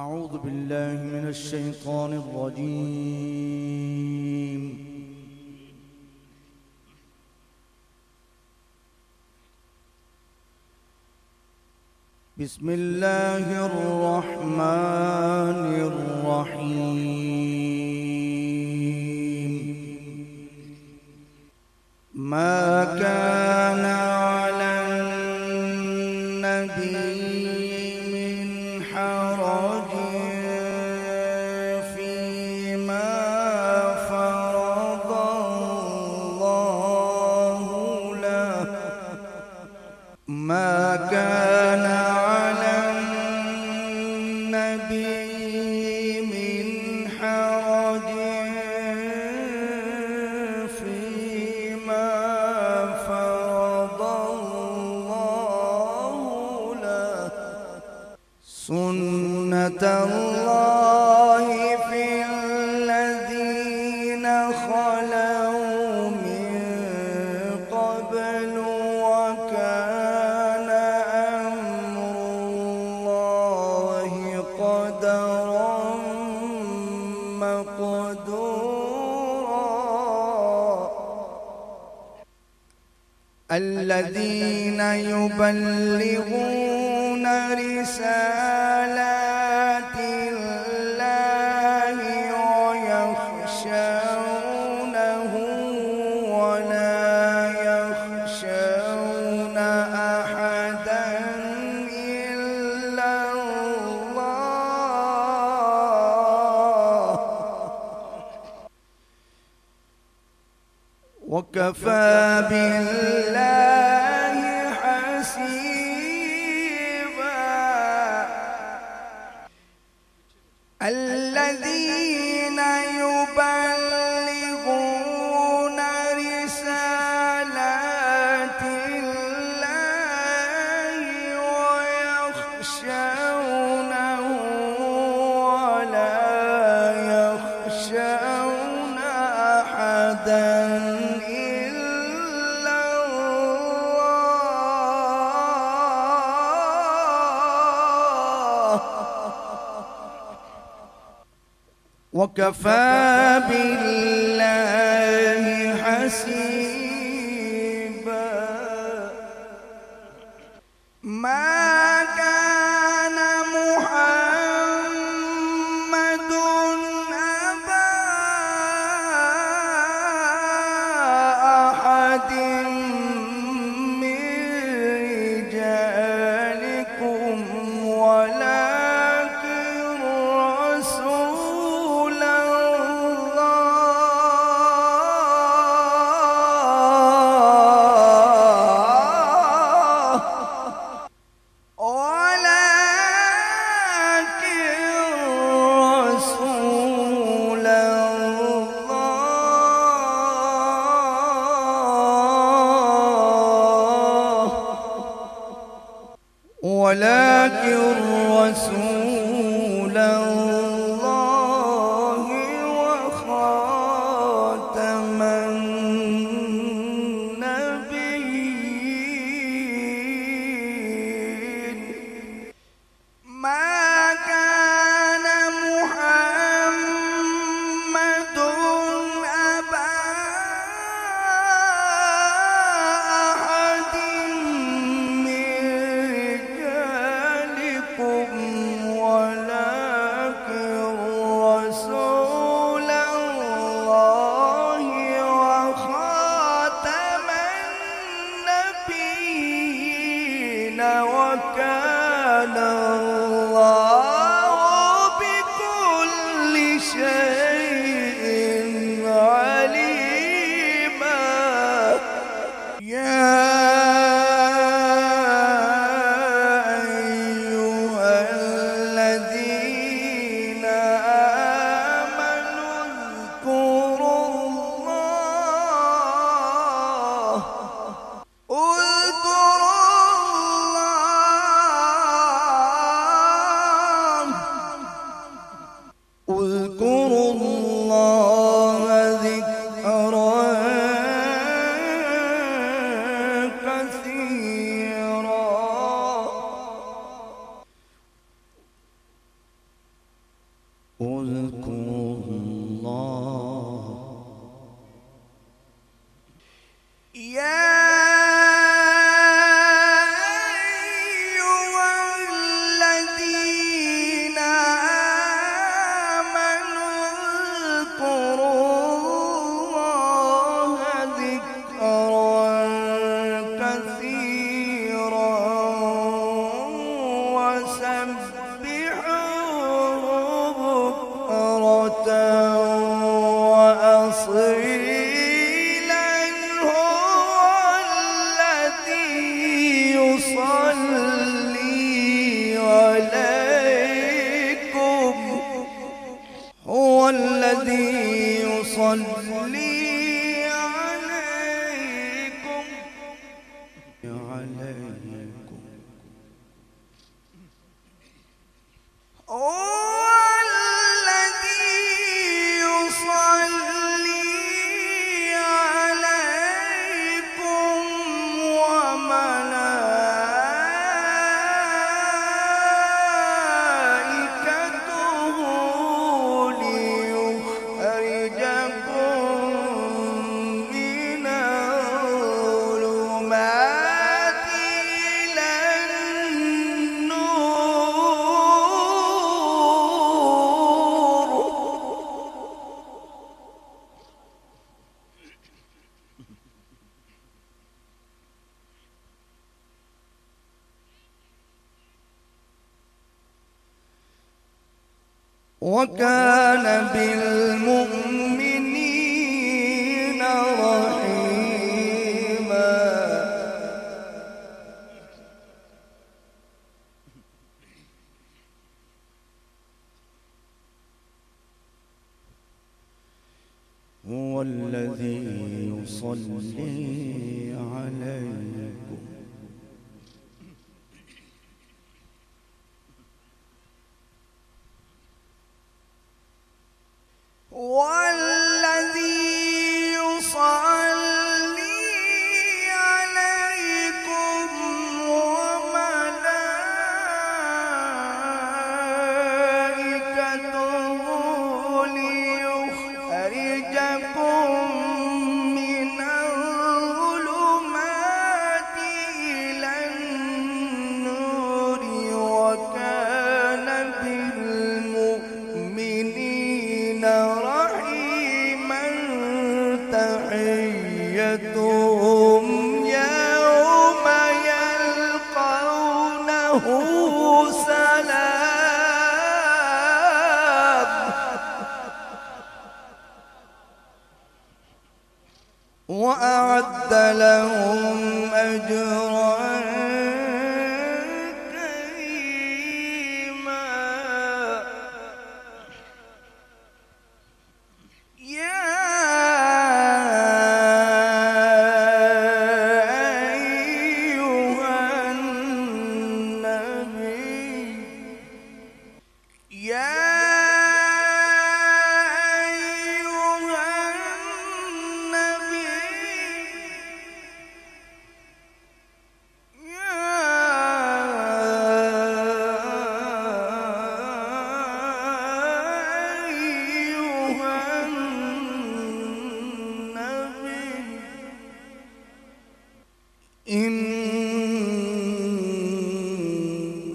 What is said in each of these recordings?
أعوذ بالله من الشيطان الرجيم. بسم الله الرحمن الرحيم. ما كان على النبي من حرج فيما فرض الله له. ما كان على النبي من حرج فيما فرض الله له. سنة الله في الذين خلوا من قبل وكان أمر الله قدرا مقدورا. الذين يبلغون رسالات الله ويخشونه ولا يخشون أحدا إلا الله وكفى بالله حسيبا. الذين يبلغون رسالات الله ويخشونه ولا يخشون أحدا إلا الله وكفى بالله حسيبا. ما كان محمد أبا أحد من رجالكم ولكن رسول ولكن رسول الله وخاتم النبيين. ما كان محمد أبا أحد من رجالكم ولكن اذكروا الله يا هو الذي يصلي عليكم وكان بالمؤمنين رحيما هو الذي يصلي عليكم والذي يصلي عليكم وملائكته ليخرجكم من الظلمات إلى النور وكان بالمؤمنين رحيما تحيتهم يوم يلقونه سلام وأعد لهم أجرا كريما يا أيها النبي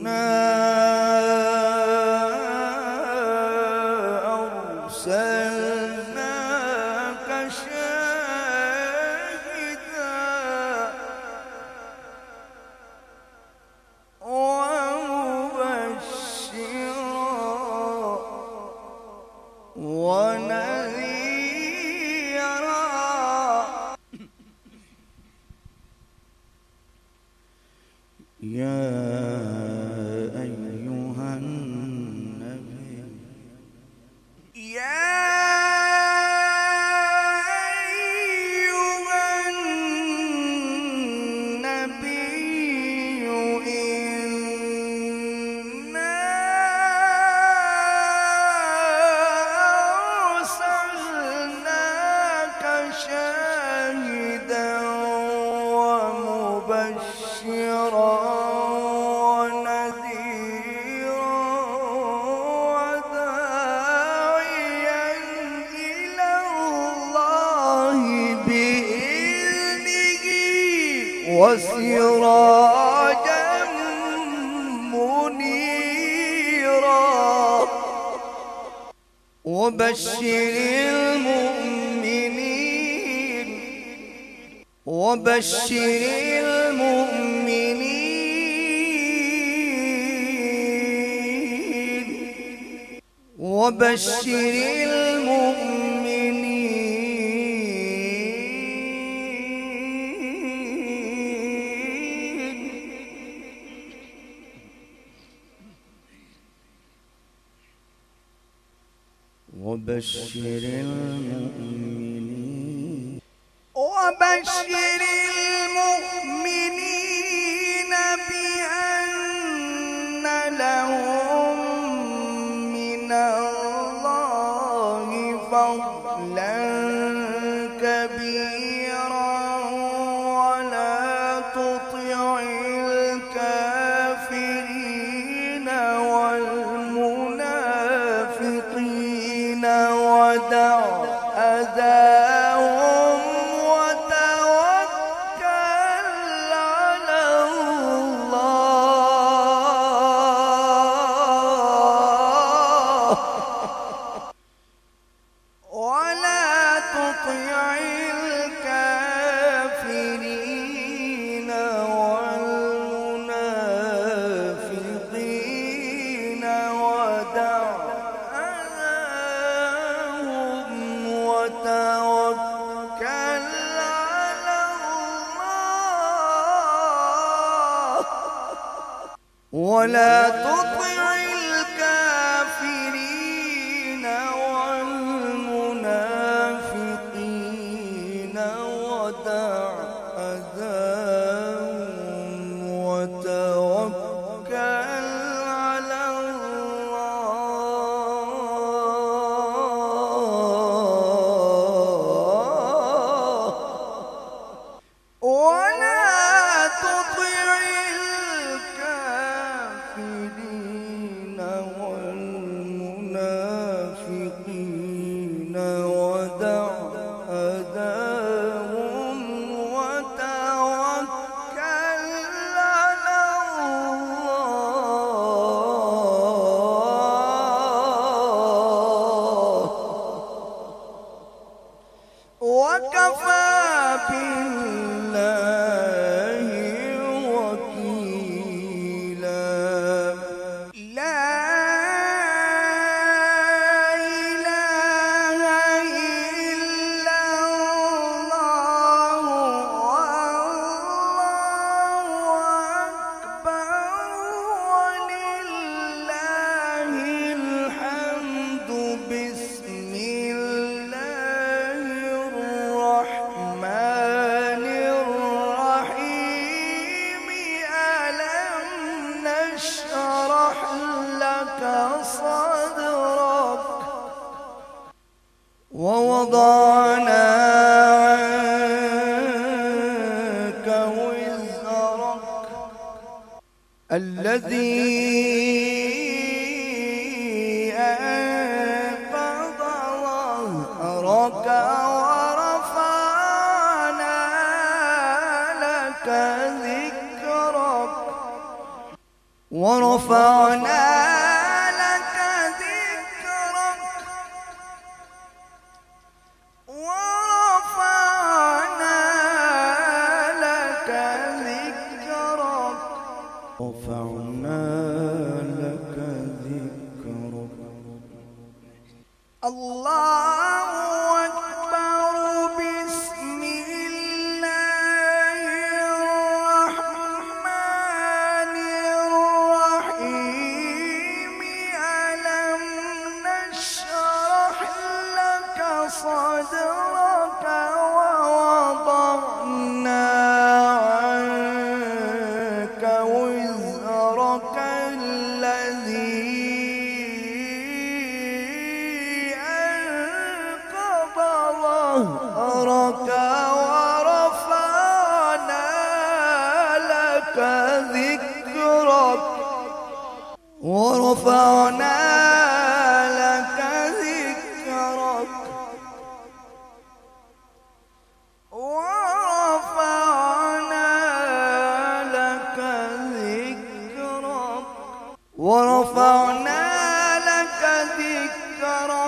إنا أرسلناك شاهدا ومبشرا ونذيرا يا أيها النبي وسراجا منيرا وبشر المؤمنين وبشر المؤمنين وبشر المؤمنين وبشر المؤمنين وبشر المؤمنين بأن لهم من الله فضلا كبيرا ولا تطع الكافرين والمنافقين ودع أذاهم وتوكل على الله ولا تطع الكافرين والمنافقين ودع أذاهم وتوكل على الله ولا تطع الكافرين والمنافقين ودع أذاهم وتوكل على الله ولا تطع الكافرين والمنافقين ودع أذاهم وتوكل على الله وكفى بالله وكيلا لا إله إلا الله والله أكبر ولله الحمد بسم الله الرحمن الرحيم ألم نشرح لك صدرك ووضعنا عنك وزرك الذي أنقض ظهرك ورفعنا لك ذكرك ورفعنا لك ذكرك ورفعنا لك ذكرك رفعنا لك ذكرك الله أكبر بسم الله الرحمن الرحيم ألم نشرح لك صدرك ووضعنا عنك وزرك الذي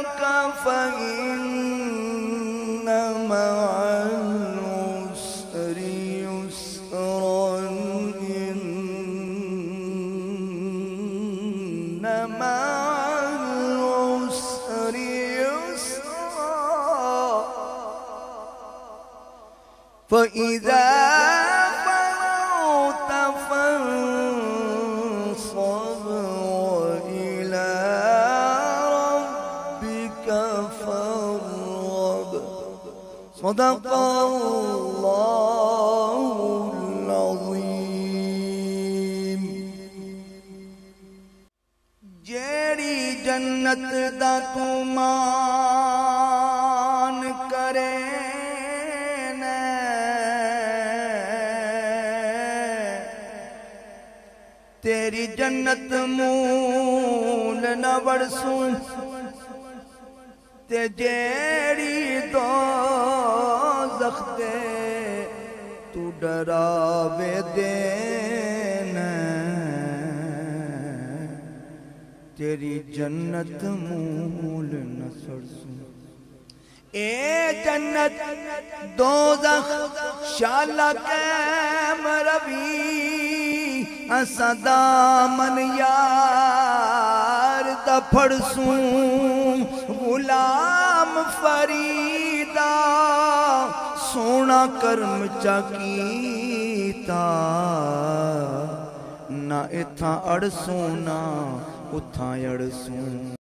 صدرك فإن مع العسر يسرا إن مع العسر يسرا فإذا فرغت فانصب وإلى ربك فارغب صدق الله العظيم جیڑی جنت دا تو مان کرے تیری جنت مول نہ برسوں تے جیڑی دوزخ دے تو ڈراوے دینا تیری جنت مول نہ سرسوں اے جنت دوزخ شالا قیم روی اسا دامن یار دا پھڑسوں غلام فریدہ سونا کرم چاکیتا نہ اتھا اڑسوں نہ اتھا اڑسوں